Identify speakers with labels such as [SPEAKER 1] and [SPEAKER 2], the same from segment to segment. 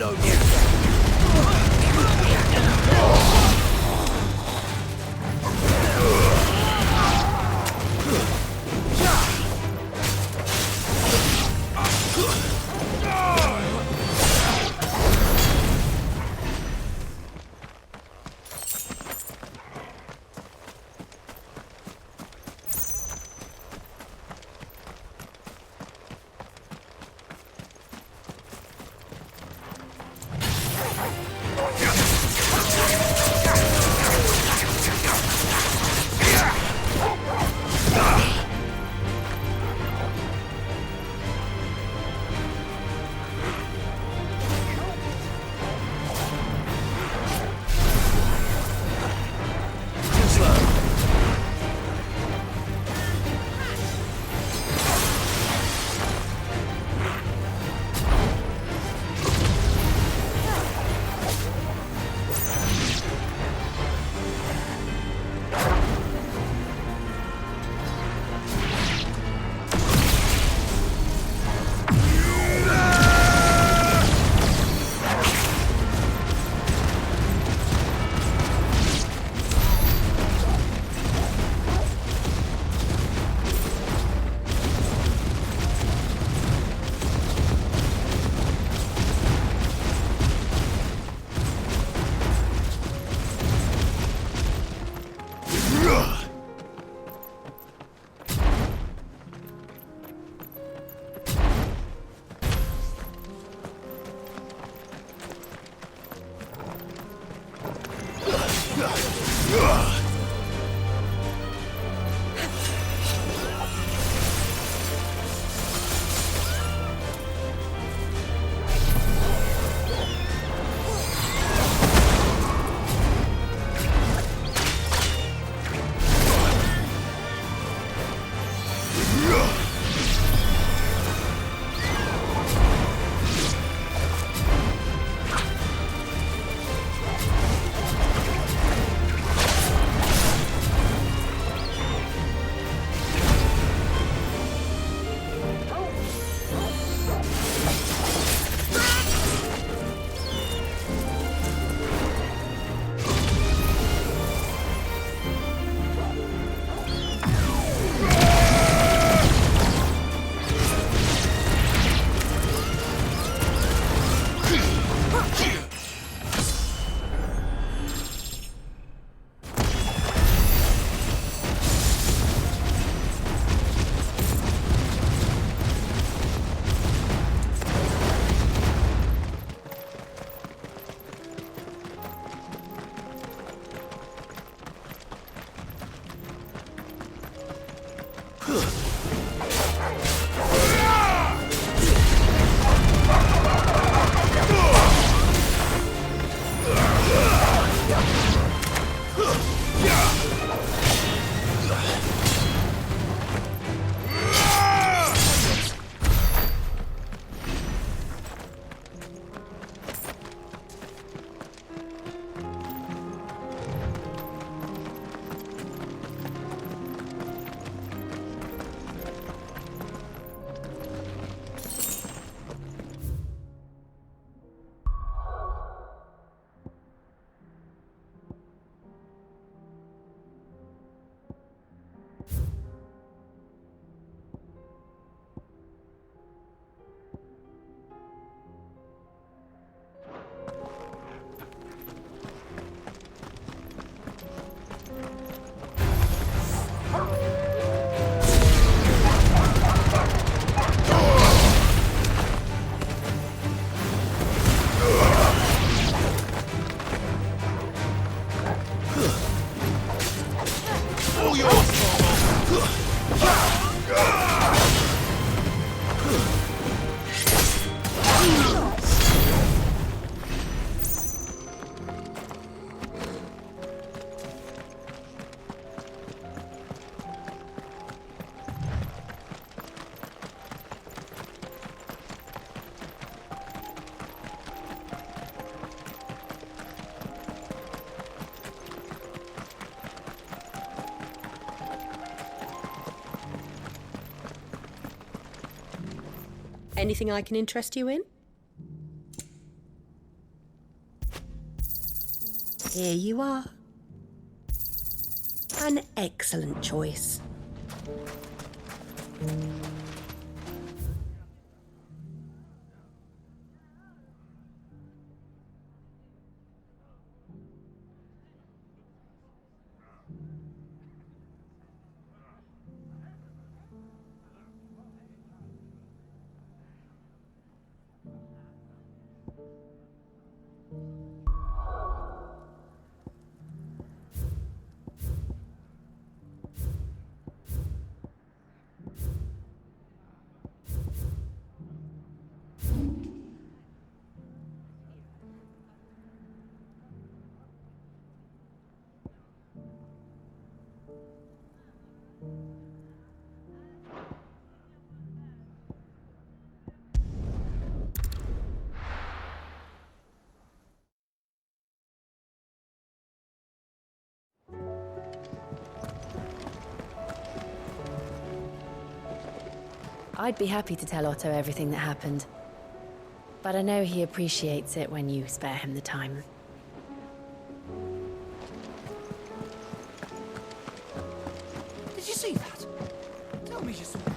[SPEAKER 1] get over here.
[SPEAKER 2] Anything I can interest you in? Here you are. An excellent choice.
[SPEAKER 1] I'd be happy to tell Otto everything that happened. But I know he appreciates it when you spare him the time.
[SPEAKER 3] Did you see that? Tell me you saw that.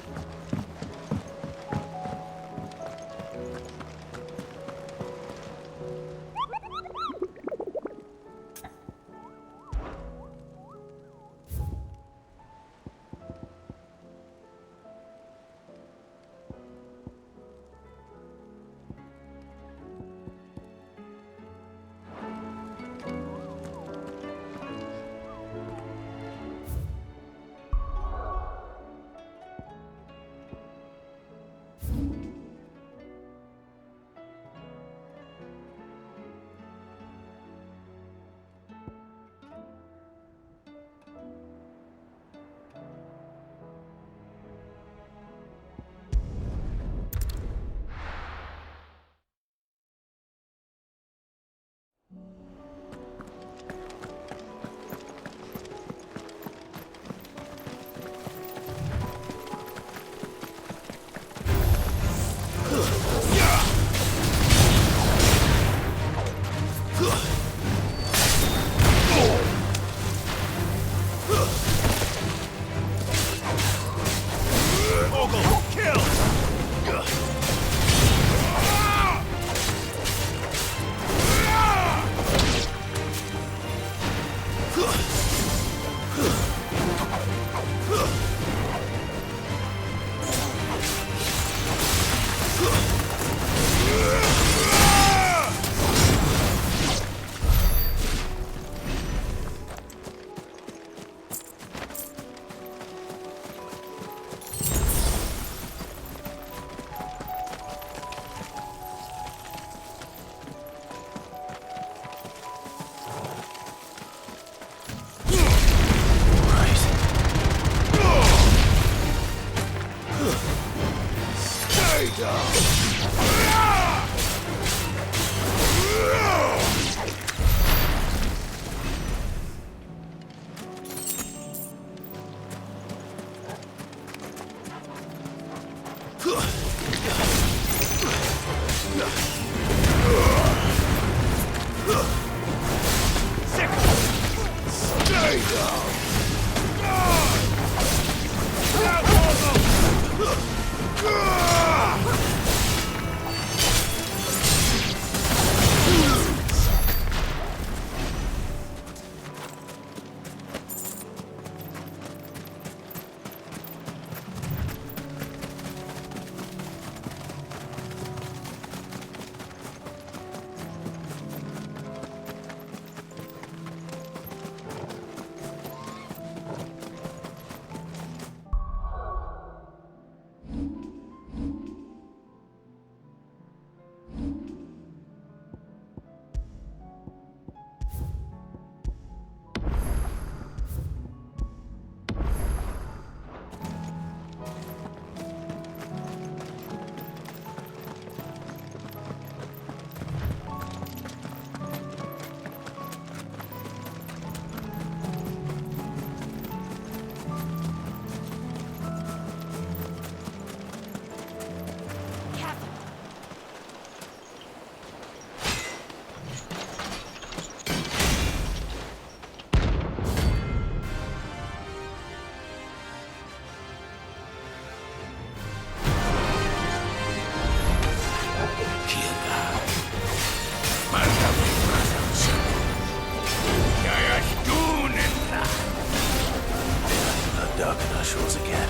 [SPEAKER 4] lurking our shores again.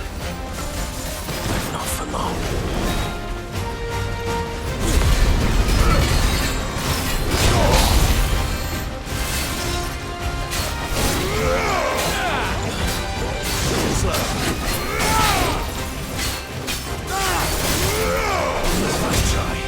[SPEAKER 4] But not for long. Let's try.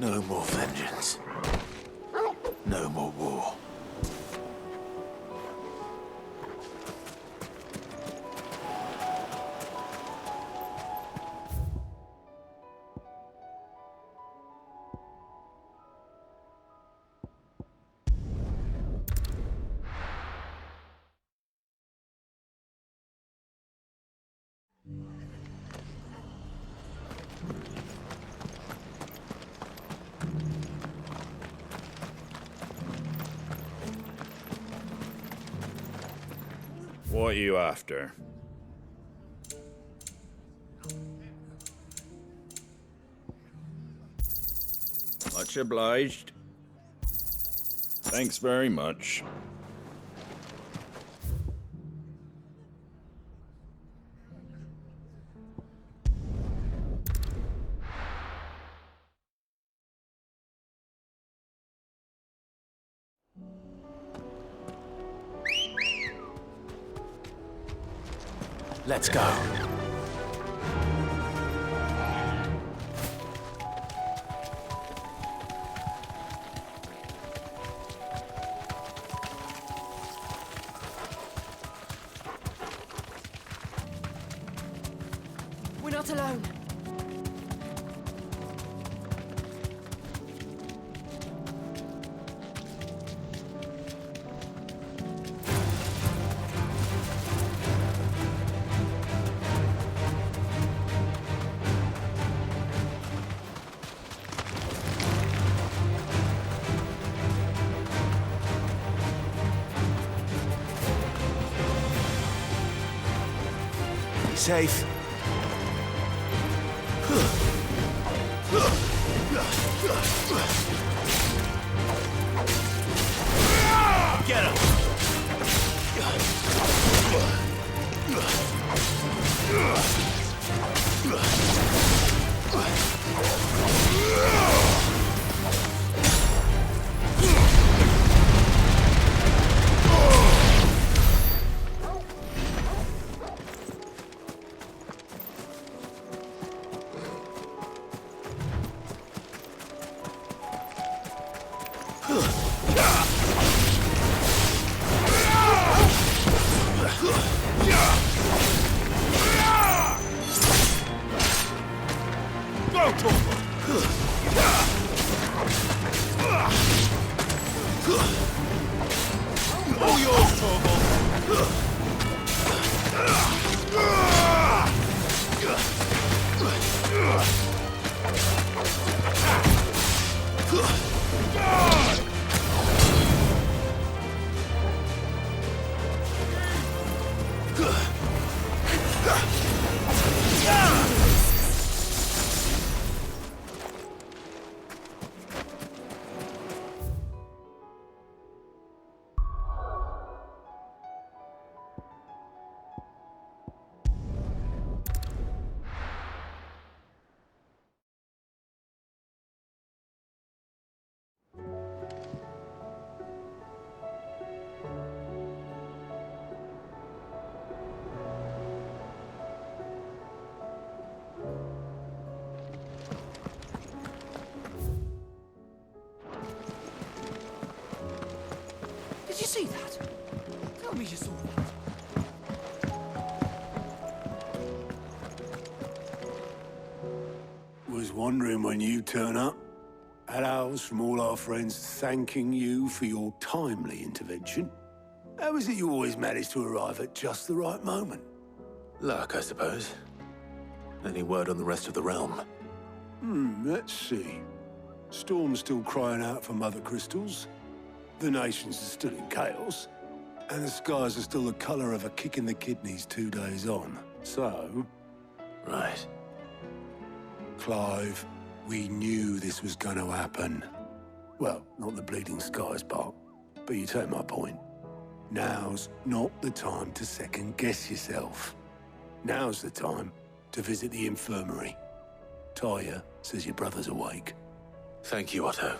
[SPEAKER 4] No more vengeance. No more war.
[SPEAKER 5] What are you after? Much obliged. Thanks very much.
[SPEAKER 4] Let's go.
[SPEAKER 1] We're not alone.
[SPEAKER 4] Safe. Get him! All yours, Torvald!
[SPEAKER 3] Did you see that? Tell me you saw that.
[SPEAKER 6] Was wondering when you turn up. Hellos from all our friends thanking you for your timely intervention. How is it you always manage to arrive at just the right moment?
[SPEAKER 4] Luck, I suppose. Any word on the rest of the realm?
[SPEAKER 6] Let's see. Storm's still crying out for Mother Crystals. The nations are still in chaos. And the skies are still the colour of a kick in the kidneys 2 days on. So,
[SPEAKER 4] Right.
[SPEAKER 6] Clive, we knew this was going to happen. Well, not the bleeding skies part, but you take my point. Now's not the time to second-guess yourself. Now's the time to visit the infirmary. Talia says your brother's awake.
[SPEAKER 4] Thank you, Otto.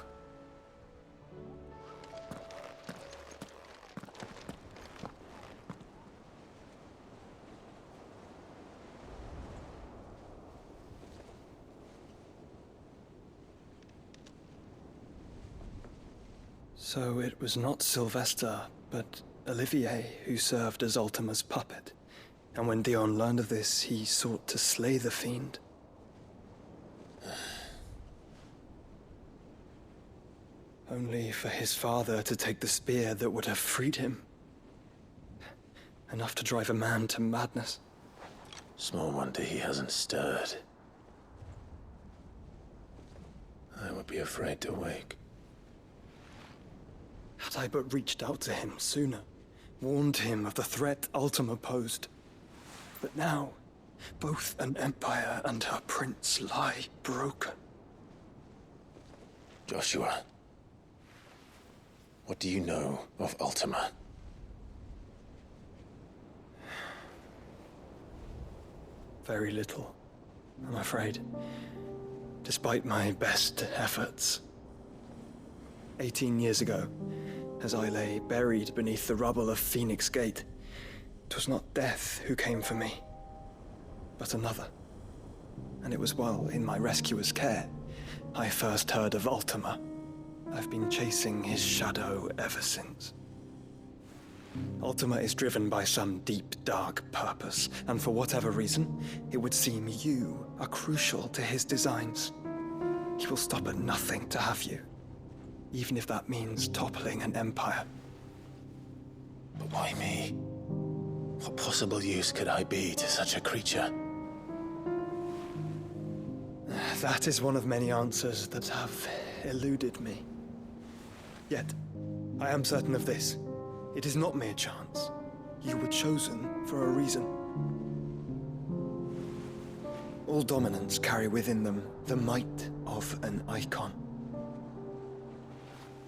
[SPEAKER 7] So it was not Sylvester, but Olivier who served as Ultima's puppet. And when Dion learned of this, he sought to slay the fiend. Only for his father to take the spear that would have freed him. Enough to drive a man to madness.
[SPEAKER 4] Small wonder he hasn't stirred. I would be afraid to wake.
[SPEAKER 7] Had I but reached out to him sooner, warned him of the threat Ultima posed. But now, both an empire and her prince lie broken.
[SPEAKER 4] Joshua, what do you know of Ultima?
[SPEAKER 7] Very little, I'm afraid. Despite my best efforts. 18 years ago, as I lay buried beneath the rubble of Phoenix Gate, 'twas not death who came for me, but another. And it was while in my rescuer's care, I first heard of Ultima. I've been chasing his shadow ever since. Ultima is driven by some deep, dark purpose, and for whatever reason, it would seem you are crucial to his designs. He will stop at nothing to have you, even if that means toppling an empire.
[SPEAKER 4] But why me? What possible use could I be to such a creature?
[SPEAKER 7] That is one of many answers that have eluded me. Yet, I am certain of this. It is not mere chance. You were chosen for a reason. All dominants carry within them the might of an icon.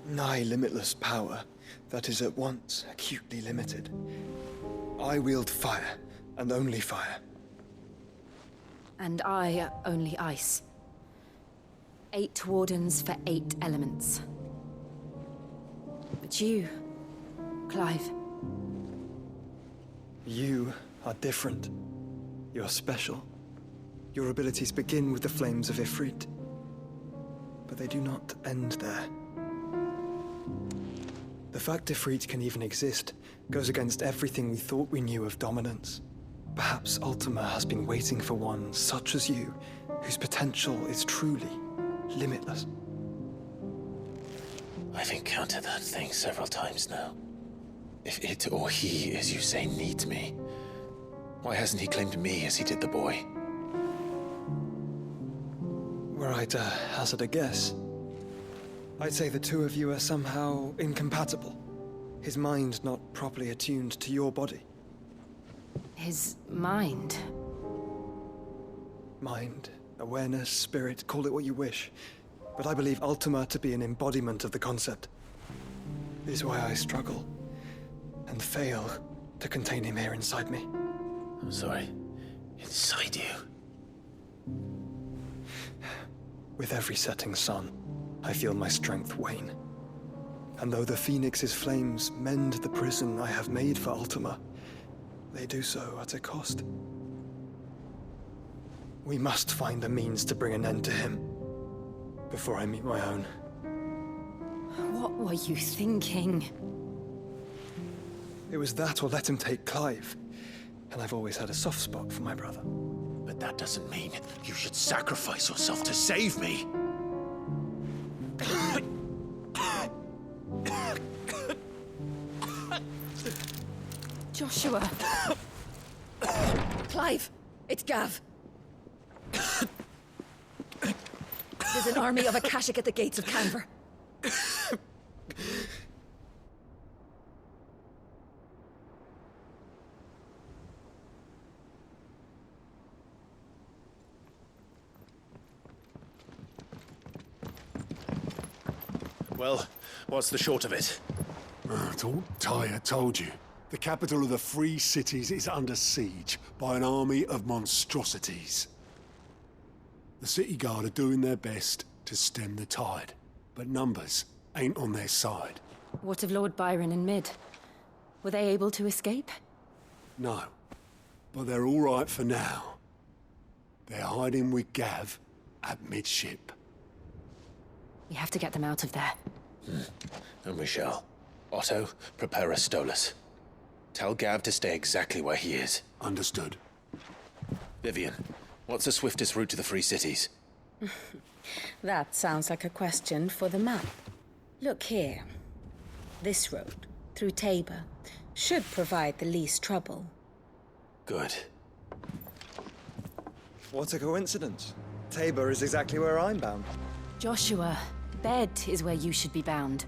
[SPEAKER 7] Nigh limitless power that is at once acutely limited. I wield fire, and only fire.
[SPEAKER 1] And I only ice. 8 wardens for 8 elements. But you, Clive.
[SPEAKER 7] You are different. You're special. Your abilities begin with the flames of Ifrit. But they do not end there. The fact Ifrit can even exist goes against everything we thought we knew of dominance. Perhaps Ultima has been waiting for one such as you, whose potential is truly limitless.
[SPEAKER 4] I've encountered that thing several times now. If it or he, as you say, needs me, why hasn't he claimed me as he did the boy?
[SPEAKER 7] Were I to hazard a guess, I'd say the two of you are somehow incompatible. His mind not properly attuned to your body.
[SPEAKER 1] His mind.
[SPEAKER 7] Mind, awareness, spirit, call it what you wish. But I believe Ultima to be an embodiment of the concept. It is why I struggle and fail to contain him here inside me.
[SPEAKER 4] I'm sorry. Inside you?
[SPEAKER 7] With every setting sun, I feel my strength wane. And though the Phoenix's flames mend the prison I have made for Ultima, they do so at a cost. We must find a means to bring an end to him before I meet my own.
[SPEAKER 1] What were you thinking?
[SPEAKER 7] It was that or let him take Clive. And I've always had a soft spot for my brother.
[SPEAKER 4] But that doesn't mean you should sacrifice yourself to save me.
[SPEAKER 1] Joshua.
[SPEAKER 2] Clive, it's Gav. There's an army of Akashic at the gates of Canver.
[SPEAKER 4] Well, what's the short of it?
[SPEAKER 6] Tyre told you. The capital of the Free Cities is under siege by an army of monstrosities. The City Guard are doing their best to stem the tide, but numbers ain't on their side.
[SPEAKER 1] What of Lord Byron and Mid? Were they able to escape?
[SPEAKER 6] No, but they're all right for now. They're hiding with Gav at midship.
[SPEAKER 1] We have to get them out of there.
[SPEAKER 4] And we shall. Otto, prepare a Stolas. Tell Gav to stay exactly where he is.
[SPEAKER 6] Understood.
[SPEAKER 4] Vivian, what's the swiftest route to the Free Cities?
[SPEAKER 8] That sounds like a question for the map. Look here. This road, through Tabor, should provide the least trouble.
[SPEAKER 4] Good.
[SPEAKER 7] What a coincidence. Tabor is exactly where I'm bound.
[SPEAKER 1] Joshua, bed is where you should be bound.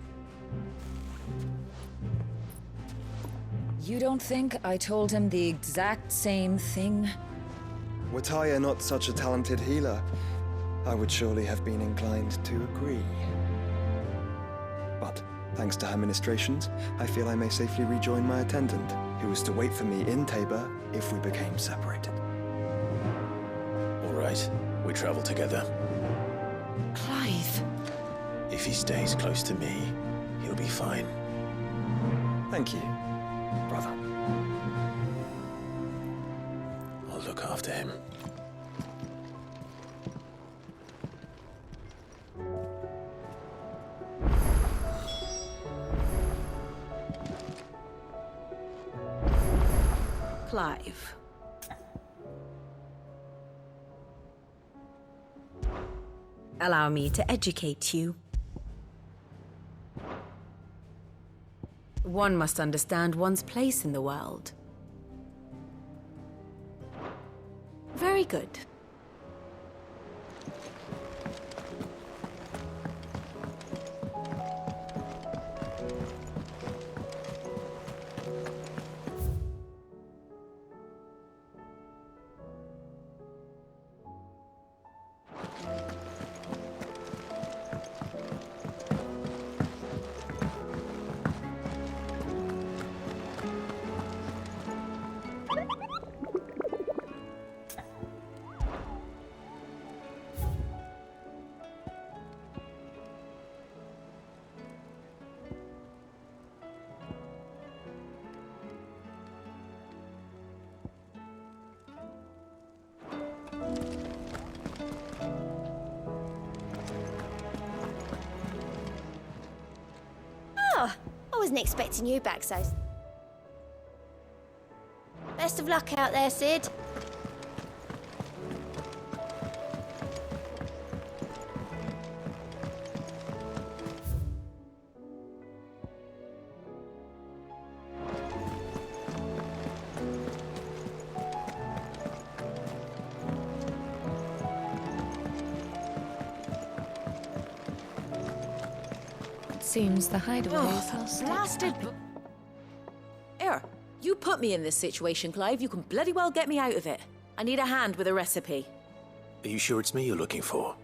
[SPEAKER 2] You don't think I told him the exact same thing?
[SPEAKER 7] Were Tyre not such a talented healer, I would surely have been inclined to agree. But, thanks to her ministrations, I feel I may safely rejoin my attendant, who was to wait for me in Tabor if we became separated.
[SPEAKER 4] All right, we travel together.
[SPEAKER 1] Clive.
[SPEAKER 4] If he stays close to me, he'll be fine.
[SPEAKER 7] Thank you, brother.
[SPEAKER 4] I'll look after him.
[SPEAKER 1] Clive. Allow me to educate you. One must understand one's place in the world. Very good.
[SPEAKER 9] I wasn't expecting you back so. Best of luck out there, Sid.
[SPEAKER 2] Seems the hideaway is all Blasted. Here, you put me in this situation, Clive. You can bloody well get me out of it. I need a hand with a recipe.
[SPEAKER 4] Are you sure it's me you're looking for?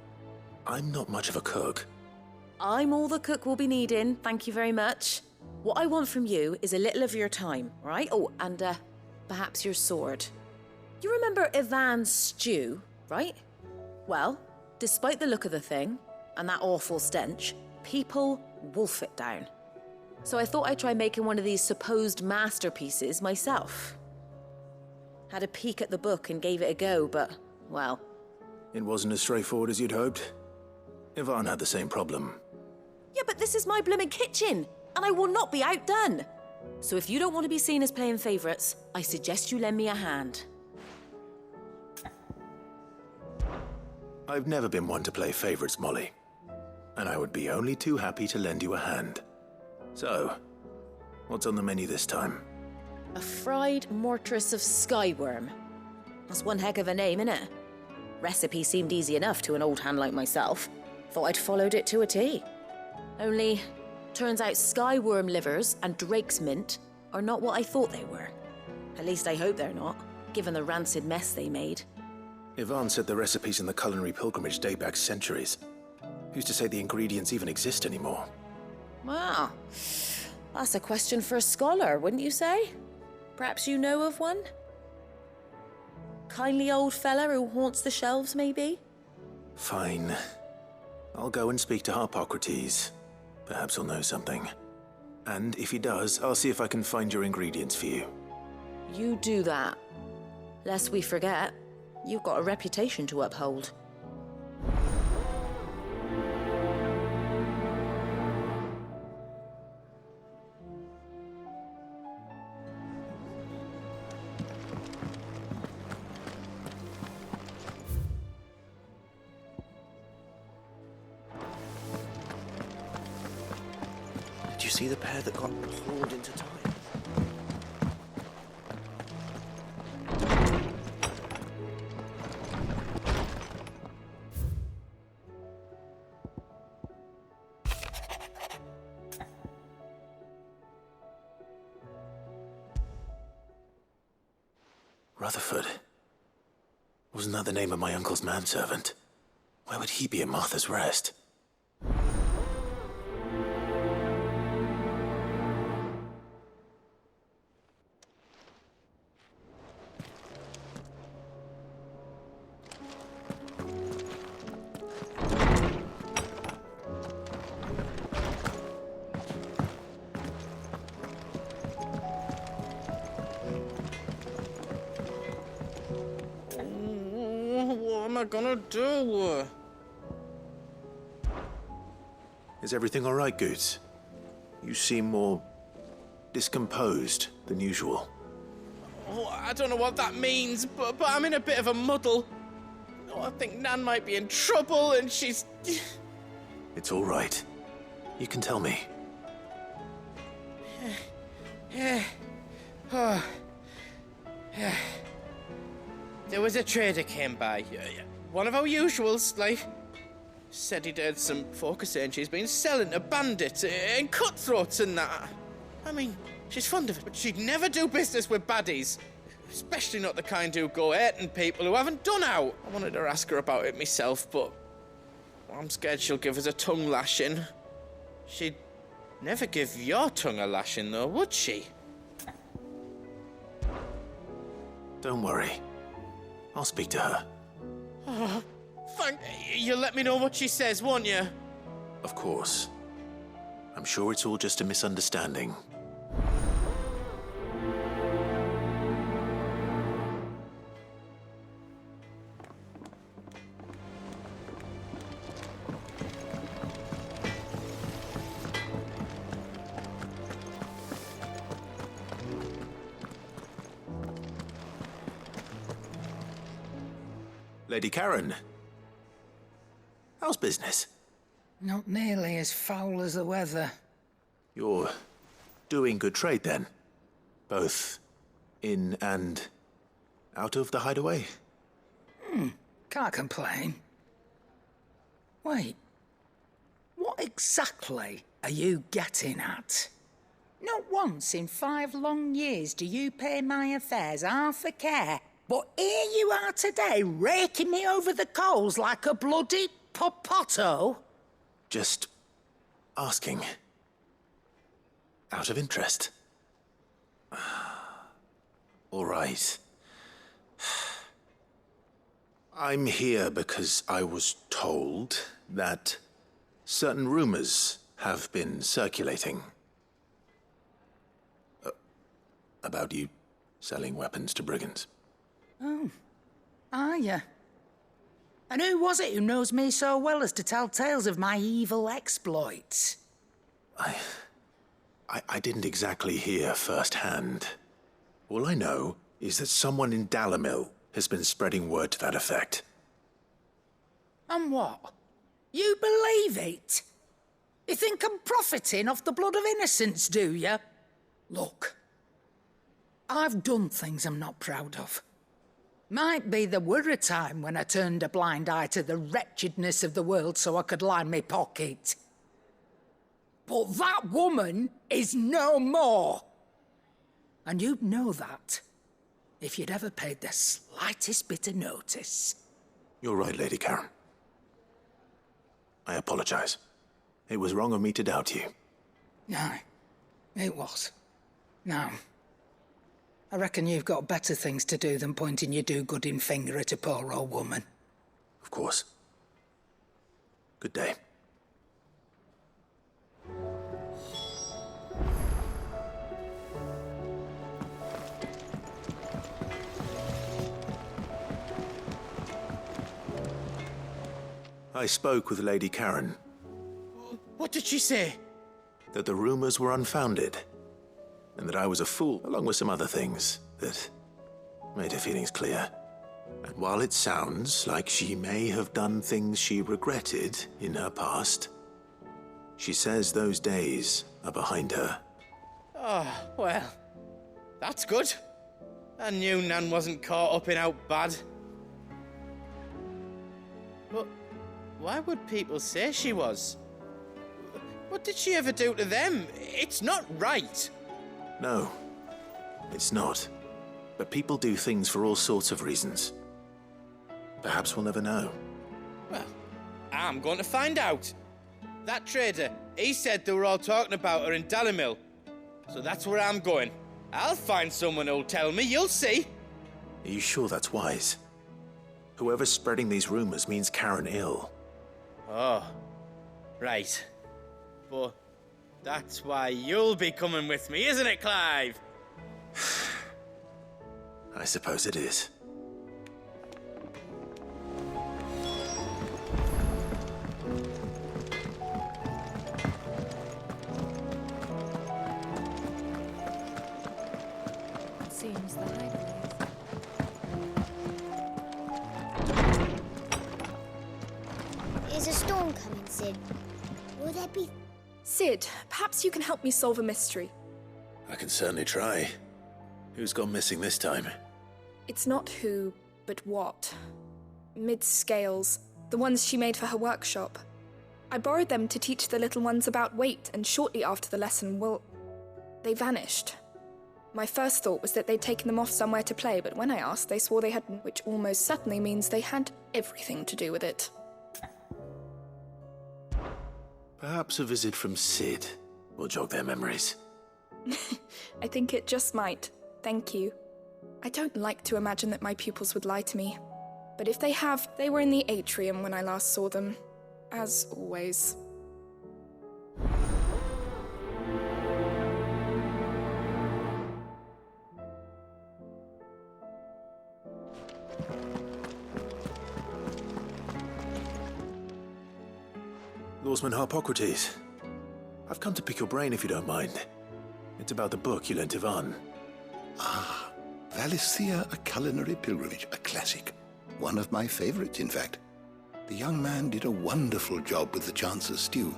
[SPEAKER 4] I'm not much of a cook.
[SPEAKER 2] I'm all the cook will be needing, thank you very much. What I want from you is a little of your time, right? Oh, and perhaps your sword. You remember Ivan's stew, right? Well, despite the look of the thing, and that awful stench, people wolf it down. So I thought I'd try making one of these supposed masterpieces myself. Had a peek at the book and gave it a go, but, well...
[SPEAKER 4] It wasn't as straightforward as you'd hoped. Ivan had the same problem.
[SPEAKER 2] Yeah, but this is my blimmin' kitchen, and I will not be outdone. So if you don't want to be seen as playing favourites, I suggest you lend me a hand.
[SPEAKER 4] I've never been one to play favourites, Molly. And I would be only too happy to lend you a hand. So, what's on the menu this time?
[SPEAKER 2] A fried mortress of skyworm. That's one heck of a name, innit? Recipe seemed easy enough to an old hand like myself. Thought I'd followed it to a T. Only, turns out skyworm livers and drake's mint are not what I thought they were. At least I hope they're not, given the rancid mess they made.
[SPEAKER 4] Ivan said the recipes in the culinary pilgrimage date back centuries. Who's to say the ingredients even exist anymore?
[SPEAKER 2] Wow. That's a question for a scholar, wouldn't you say? Perhaps you know of one? Kindly old fella who haunts the shelves, maybe?
[SPEAKER 4] Fine. I'll go and speak to Harpocrates. Perhaps he'll know something. And if he does, I'll see if I can find your ingredients for you.
[SPEAKER 2] You do that. Lest we forget, you've got a reputation to uphold.
[SPEAKER 10] see the pair that got pulled into time?
[SPEAKER 4] Rutherford. Wasn't that the name of my uncle's manservant? Why would he be at Martha's Rest?
[SPEAKER 5] What am I gonna do?
[SPEAKER 4] Is everything all right, Goots? You seem more discomposed than usual.
[SPEAKER 5] Oh, I don't know what that means, but I'm in a bit of a muddle. Oh, I think Nan might be in trouble, and she's...
[SPEAKER 4] It's all right. You can tell me.
[SPEAKER 5] There was a trader came by. One of our usuals, like... Said he'd heard some folk saying she's been selling to bandits and cutthroats and that. I mean, she's fond of it, but she'd never do business with baddies. Especially not the kind who go hurting people who haven't done out. I wanted to ask her about it myself, but... I'm scared she'll give us a tongue lashing. She'd never give your tongue a lashing, though, would she?
[SPEAKER 4] Don't worry. I'll speak to her.
[SPEAKER 5] Oh, you'll let me know what she says, won't you?
[SPEAKER 4] Of course. I'm sure it's all just a misunderstanding. Lady Karen, how's business?
[SPEAKER 11] Not nearly as foul as the weather.
[SPEAKER 4] You're doing good trade, then? Both in and out of the hideaway?
[SPEAKER 11] Can't complain. Wait. What exactly are you getting at? Not once in 5 long years do you pay my affairs half a care. But here you are today, raking me over the coals like a bloody popoto.
[SPEAKER 4] Just asking. Out of interest. All right. I'm here because I was told that certain rumors have been circulating. About you selling weapons to brigands.
[SPEAKER 11] Oh, are you? And who was it who knows me so well as to tell tales of my evil exploits?
[SPEAKER 4] I didn't exactly hear firsthand. All I know is that someone in Dalamil has been spreading word to that effect.
[SPEAKER 11] And what? You believe it? You think I'm profiting off the blood of innocents, do you? Look, I've done things I'm not proud of. Might be there were a time when I turned a blind eye to the wretchedness of the world so I could line my pocket. But that woman is no more. And you'd know that if you'd ever paid the slightest bit of notice.
[SPEAKER 4] You're right, Lady Karen. I apologize. It was wrong of me to doubt you.
[SPEAKER 11] No, it was. Now, I reckon you've got better things to do than pointing your do-gooding finger at a poor old woman.
[SPEAKER 4] Of course. Good day. I spoke with Lady Karen.
[SPEAKER 5] What did she say?
[SPEAKER 4] That the rumors were unfounded, and that I was a fool, along with some other things that made her feelings clear. And while it sounds like she may have done things she regretted in her past, She says those days are behind her.
[SPEAKER 5] Oh, well, that's good. I knew Nan wasn't caught up in out bad. But why would people say she was? What did she ever do to them? It's not right.
[SPEAKER 4] No, it's not. But people do things for all sorts of reasons. Perhaps we'll never know.
[SPEAKER 5] Well, I'm going to find out. That trader, he said they were all talking about her in Dalimil. So that's where I'm going. I'll find someone who'll tell me, you'll see.
[SPEAKER 4] Are you sure that's wise? Whoever's spreading these rumors means Karen ill.
[SPEAKER 5] Oh, right. But that's why you'll be coming with me, isn't it, Clive?
[SPEAKER 4] I suppose it is.
[SPEAKER 1] Seems the hideaway.
[SPEAKER 9] Is a storm coming, Sid? Will there be...
[SPEAKER 12] Sid, perhaps you can help me solve a mystery.
[SPEAKER 4] I can certainly try. Who's gone missing this time?
[SPEAKER 12] It's not who, but what. Mid's scales, the ones she made for her workshop. I borrowed them to teach the little ones about weight, and shortly after the lesson, well, they vanished. My first thought was that they'd taken them off somewhere to play, but when I asked, they swore they hadn't, which almost certainly means they had everything to do with it.
[SPEAKER 4] Perhaps a visit from Sid will jog their memories.
[SPEAKER 12] I think it just might. Thank you. I don't like to imagine that my pupils would lie to me. But if they have, they were in the atrium when I last saw them. As always.
[SPEAKER 4] Lawsman Harpocrates, I've come to pick your brain if you don't mind. It's about the book you lent Ivan.
[SPEAKER 13] Ah, Valisthea, A Culinary Pilgrimage, a classic. One of my favorites, in fact. The young man did a wonderful job with the Chance's stew.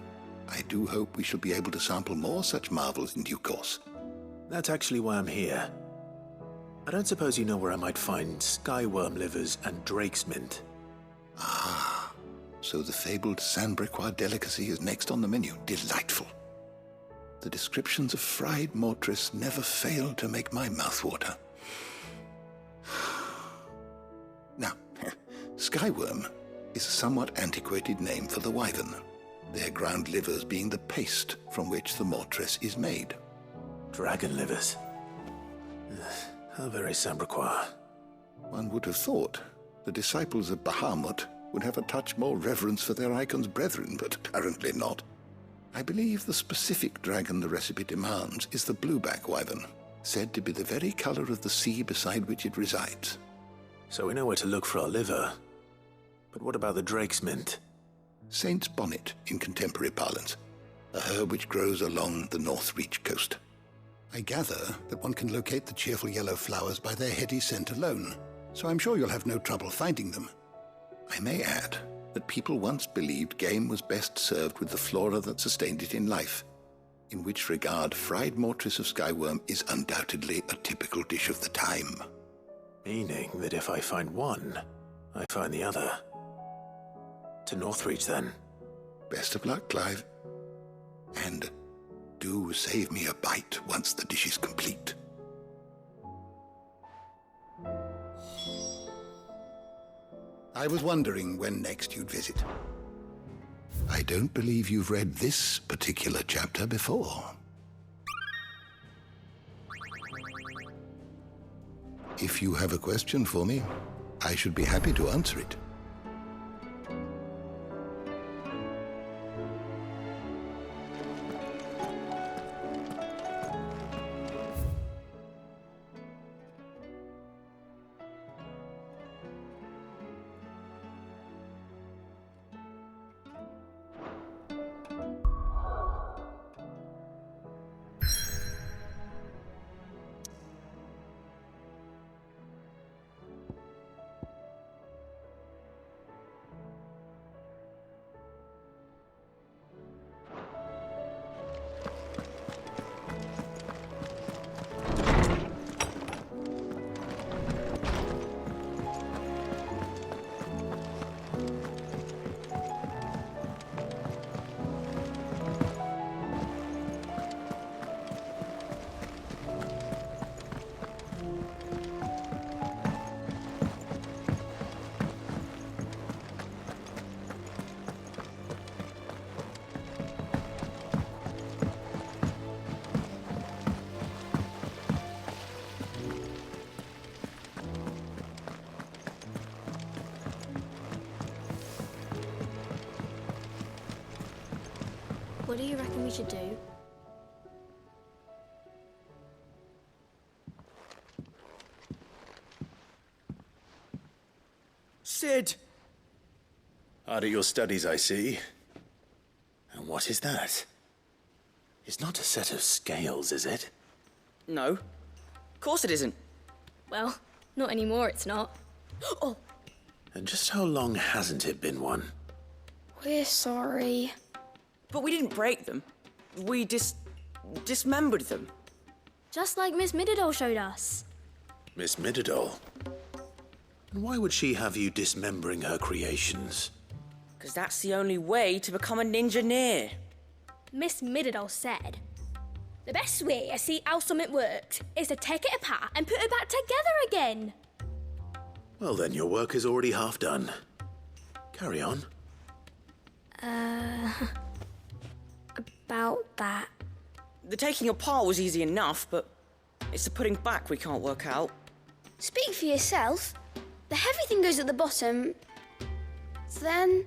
[SPEAKER 13] I do hope we shall be able to sample more such marvels in due course.
[SPEAKER 4] That's actually why I'm here. I don't suppose you know where I might find skyworm livers and drake's mint.
[SPEAKER 13] Ah, so the fabled Sandbrequois delicacy is next on the menu. Delightful. The descriptions of fried mortress never fail to make my mouth water. Now, skyworm is a somewhat antiquated name for the wyvern, their ground livers being the paste from which the mortress is made.
[SPEAKER 4] Dragon livers. How very Sandbrequois.
[SPEAKER 13] One would have thought the disciples of Bahamut would have a touch more reverence for their icon's brethren, but apparently not. I believe the specific dragon the recipe demands is the blueback wyvern, said to be the very color of the sea beside which it resides.
[SPEAKER 4] So we know where to look for our liver. But what about the drake's mint?
[SPEAKER 13] Saint's bonnet in contemporary parlance, a herb which grows along the North Reach coast. I gather that one can locate the cheerful yellow flowers by their heady scent alone, so I'm sure you'll have no trouble finding them. I may add that people once believed game was best served with the flora that sustained it in life, in which regard fried mortress of skyworm is undoubtedly a typical dish of the time.
[SPEAKER 4] Meaning that if I find one, I find the other. To Northreach, then.
[SPEAKER 13] Best of luck, Clive. And do save me a bite once the dish is complete. I was wondering when next you'd visit. I don't believe you've read this particular chapter before. If you have a question for me, I should be happy to answer it.
[SPEAKER 14] What do you reckon we should do?
[SPEAKER 3] Sid!
[SPEAKER 4] Hard at your studies, I see. And what is that? It's not a set of scales, is it?
[SPEAKER 2] No. Of course it isn't.
[SPEAKER 14] Well, not anymore, it's not. Oh!
[SPEAKER 4] And just how long hasn't it been one?
[SPEAKER 14] We're sorry.
[SPEAKER 2] But we didn't break them. We dismembered them.
[SPEAKER 14] Just like Miss Mididol showed us.
[SPEAKER 4] Miss Mididol? And why would she have you dismembering her creations?
[SPEAKER 2] Because that's the only way to become a ninja-neer.
[SPEAKER 14] Miss Mididol said, the best way I see how something works is to take it apart and put it back together again.
[SPEAKER 4] Well then, your work is already half done. Carry on.
[SPEAKER 14] About that.
[SPEAKER 2] The taking apart was easy enough, but it's the putting back we can't work out.
[SPEAKER 9] Speak for yourself. The heavy thing goes at the bottom. Then...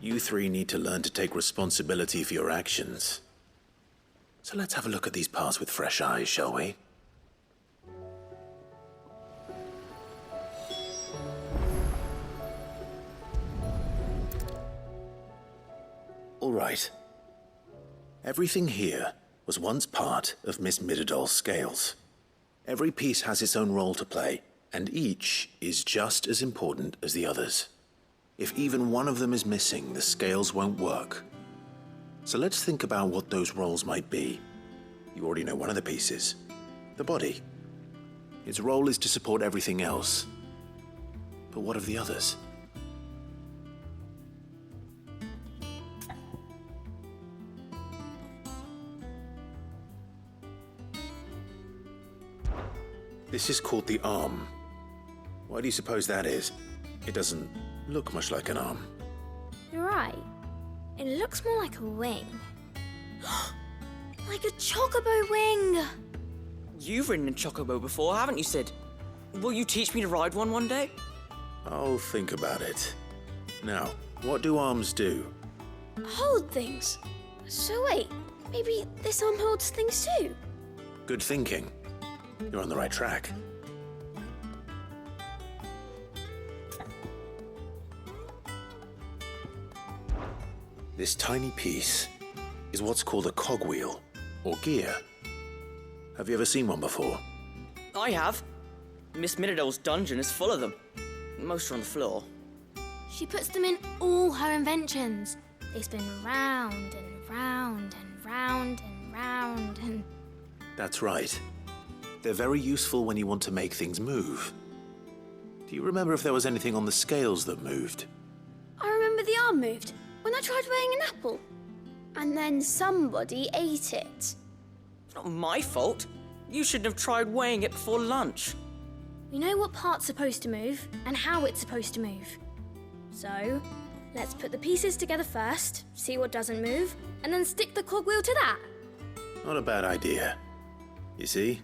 [SPEAKER 4] You three need to learn to take responsibility for your actions. So let's have a look at these parts with fresh eyes, shall we? All right. Everything here was once part of Miss Mididol's scales. Every piece has its own role to play, and each is just as important as the others. If even one of them is missing, the scales won't work. So let's think about what those roles might be. You already know one of the pieces, the body. Its role is to support everything else. But what of the others? This is called the arm. Why do you suppose that is? It doesn't look much like an arm.
[SPEAKER 14] You're right. It looks more like a wing. Like a chocobo wing!
[SPEAKER 2] You've ridden a chocobo before, haven't you, Sid? Will you teach me to ride one day?
[SPEAKER 4] I'll think about it. Now, what do arms do?
[SPEAKER 9] Hold things. So wait, maybe this arm holds things too?
[SPEAKER 4] Good thinking. You're on the right track. This tiny piece is what's called a cogwheel, or gear. Have you ever seen one before?
[SPEAKER 2] I have. Miss Mididol's dungeon is full of them. Most are on the floor.
[SPEAKER 14] She puts them in all her inventions. They spin round and round and round and round and...
[SPEAKER 4] That's right. They're very useful when you want to make things move. Do you remember if there was anything on the scales that moved?
[SPEAKER 9] I remember the arm moved when I tried weighing an apple. And then somebody ate it.
[SPEAKER 2] It's not my fault. You shouldn't have tried weighing it before lunch.
[SPEAKER 14] We know what part's supposed to move and how it's supposed to move. So, let's put the pieces together first, see what doesn't move, and then stick the cogwheel to that.
[SPEAKER 4] Not a bad idea. You see?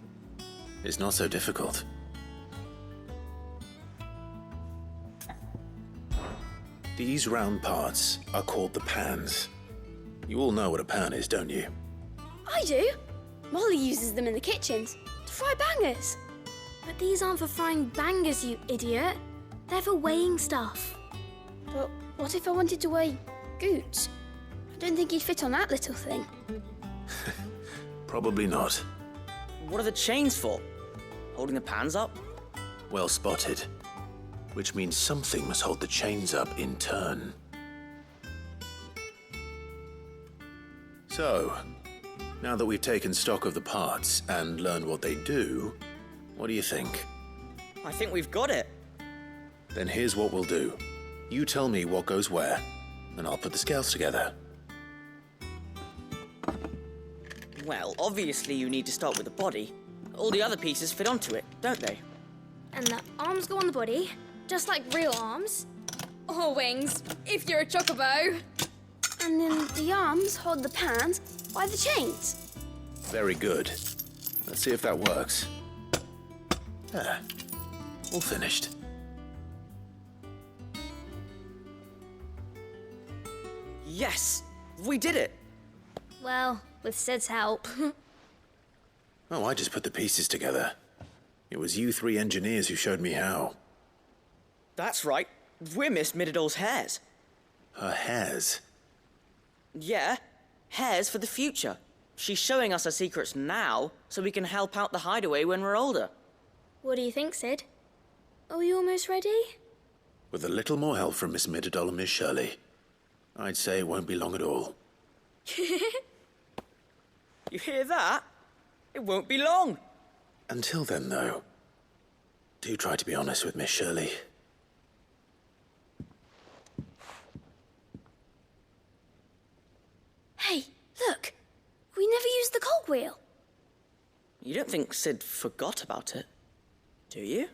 [SPEAKER 4] It's not so difficult. These round parts are called the pans. You all know what a pan is, don't you?
[SPEAKER 9] I do. Molly uses them in the kitchens to fry bangers.
[SPEAKER 14] But these aren't for frying bangers, you idiot. They're for weighing stuff.
[SPEAKER 9] But what if I wanted to weigh Goots? I don't think he'd fit on that little thing.
[SPEAKER 4] Probably not.
[SPEAKER 2] What are the chains for? Holding the pans up?
[SPEAKER 4] Well spotted. Which means something must hold the chains up in turn. So, now that we've taken stock of the parts and learned what they do, what do you think?
[SPEAKER 2] I think we've got it.
[SPEAKER 4] Then here's what we'll do. You tell me what goes where, and I'll put the scales together.
[SPEAKER 2] Well, obviously you need to start with the body. All the other pieces fit onto it, don't they?
[SPEAKER 14] And the arms go on the body, just like real arms. Or wings, if you're a chocobo.
[SPEAKER 9] And then the arms hold the pans by the chains.
[SPEAKER 4] Very good. Let's see if that works. There. All finished.
[SPEAKER 15] Yes! We did it!
[SPEAKER 14] Well, with Sid's help.
[SPEAKER 4] Oh, I just put the pieces together. It was you three engineers who showed me how.
[SPEAKER 15] That's right. We're Miss Mididol's hares.
[SPEAKER 4] Her hairs?
[SPEAKER 15] Yeah, hares for the future. She's showing us her secrets now, so we can help out the hideaway when we're older.
[SPEAKER 14] What do you think, Sid? Are we almost ready?
[SPEAKER 4] With a little more help from Miss Mididol and Miss Shirley, I'd say it won't be long at all.
[SPEAKER 15] You hear that? It won't be long.
[SPEAKER 4] Until then, though, do try to be honest with Miss Shirley.
[SPEAKER 14] Hey, look! We never used the cogwheel.
[SPEAKER 15] You don't think Sid forgot about it, do you?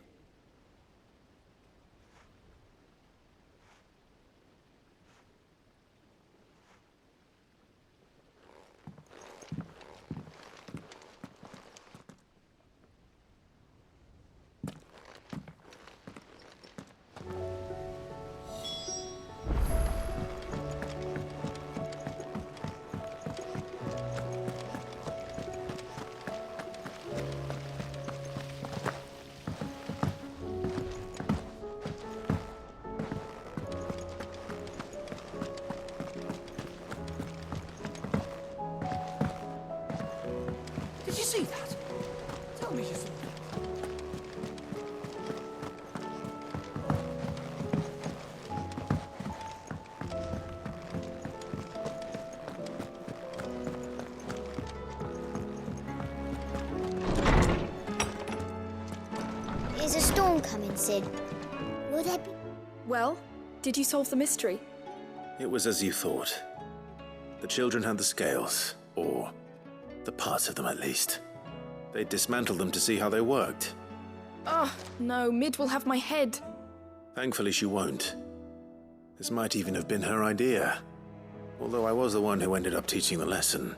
[SPEAKER 3] Did you see that? Tell me you saw that.
[SPEAKER 9] Is a storm coming, Sid? Will there be...
[SPEAKER 12] Well, did you solve the mystery?
[SPEAKER 4] It was as you thought. The children had the scales, or the parts of them at least. They dismantled them to see how they worked.
[SPEAKER 12] Oh, no, Mid will have my head.
[SPEAKER 4] Thankfully she won't. This might even have been her idea. Although I was the one who ended up teaching the lesson.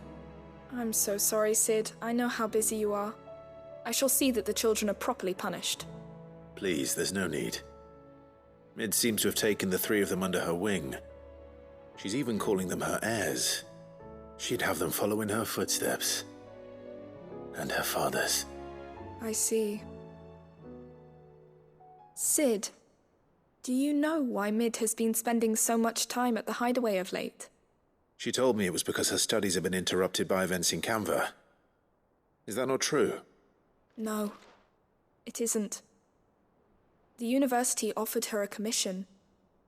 [SPEAKER 12] I'm so sorry, Sid. I know how busy you are. I shall see that the children are properly punished.
[SPEAKER 4] Please, there's no need. Mid seems to have taken the three of them under her wing. She's even calling them her heirs. She'd have them follow in her footsteps. And her father's.
[SPEAKER 12] I see. Sid, do you know why Mid has been spending so much time at the hideaway of late?
[SPEAKER 4] She told me it was because her studies have been interrupted by events in Canva. Is that not true?
[SPEAKER 12] No, it isn't. The university offered her a commission.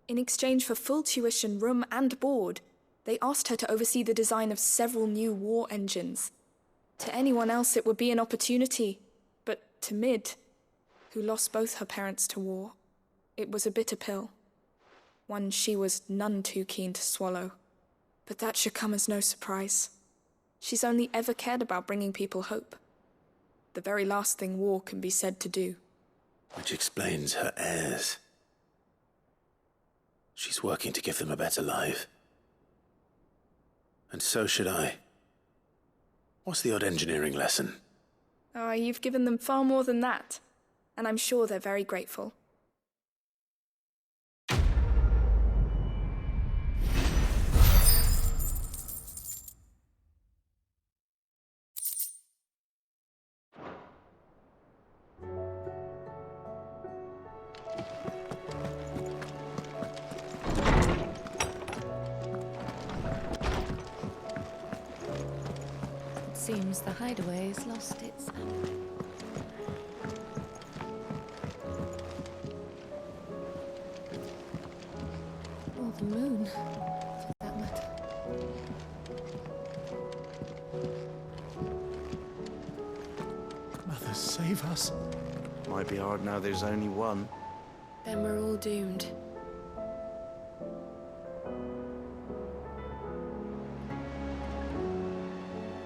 [SPEAKER 12] In exchange for full tuition, room and board, they asked her to oversee the design of several new war engines. To anyone else it would be an opportunity, but to Mid, who lost both her parents to war, it was a bitter pill. One she was none too keen to swallow. But that should come as no surprise. She's only ever cared about bringing people hope. The very last thing war can be said to do.
[SPEAKER 4] Which explains her heirs. She's working to give them a better life. And so should I. What's the odd engineering lesson?
[SPEAKER 12] Ah, you've given them far more than that. And I'm sure they're very grateful.
[SPEAKER 1] Seems the hideaway has lost its... Or the moon, for that matter.
[SPEAKER 3] Mother, save us.
[SPEAKER 10] Might be hard now there's only one.
[SPEAKER 1] Then we're all doomed.